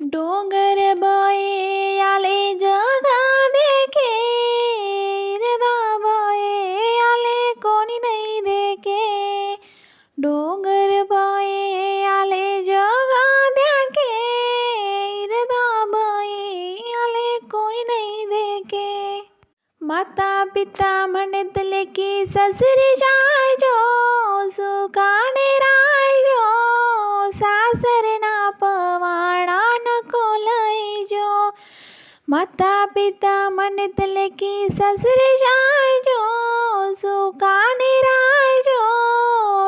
डोंगर बाये आले जगा देखे, इरदा बाये आले कोणी नाही देखे. डोंगर बाये आले जगा देखे, इरदा बाये आले कोणी नाही देखे. माता पिता म्हणतले की ससरी जायजो, सुखाने रायजो, सासरना पवाडा नको लयजो. माता पिता म्हणतले की ससरी जायजो, सुखाने रायजो,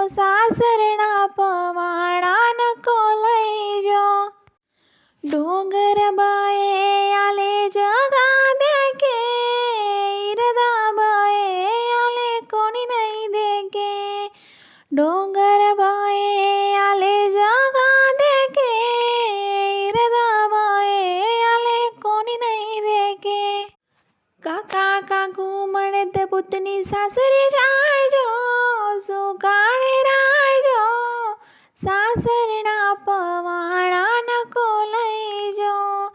सासरना पवाडा नको लयजो. डोंगर बाये आले जगा देखे, इरदा बाये आले कोणी नाही देखे. डोंगर बाये आले जगा देखे, इरदा बाये आले कोणी नाही देखे. काका काकू म्हणत पुतणी सासरी जायजो, सुखाने रायजो, सासरना पवाडा नको लयजो.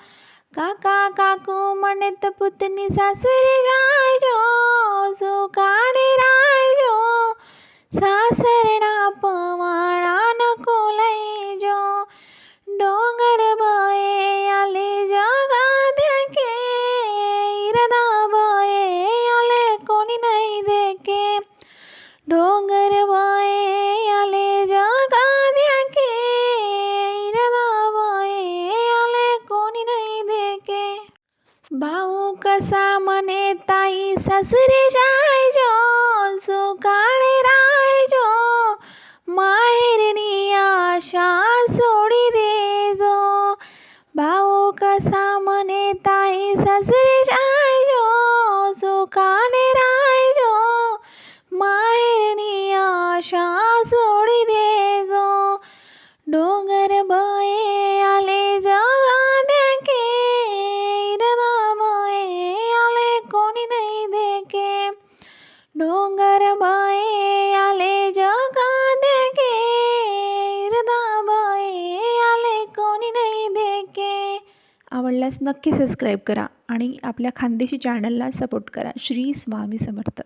काका काकू म्हणत पुतणी सासरी जायजो, सुखाने रायजो, सासरना पवाडा नको लयजो. डोंगर बाये आले जगा देखे, इरदा बाये आले कोणी नाही देखे. डोंगर बाये आले जगा देखे, इरदा बाये आले कोणी नाही देखे. भाऊ कसा म्हणे ताई सासरी जायजो, सुखाने रायजो, माहेरनी आशा सोडी देजो. भाऊ कसा म्हणे ताई सासरी जायजो, सुखाने रायजो, माहेरनी आशा सोडी देजो. डोंगर बाये आले जगा देखे, इरदा बाये आले कोणी नाही देखे. डोंगर बाये आले जगा देखे, इरदा बाये आले कोणी नाही देखे. आवडल्यास नक्की सबस्क्राईब करा आणि आपल्या खानदेशी चॅनलला सपोर्ट करा. श्री स्वामी समर्थ.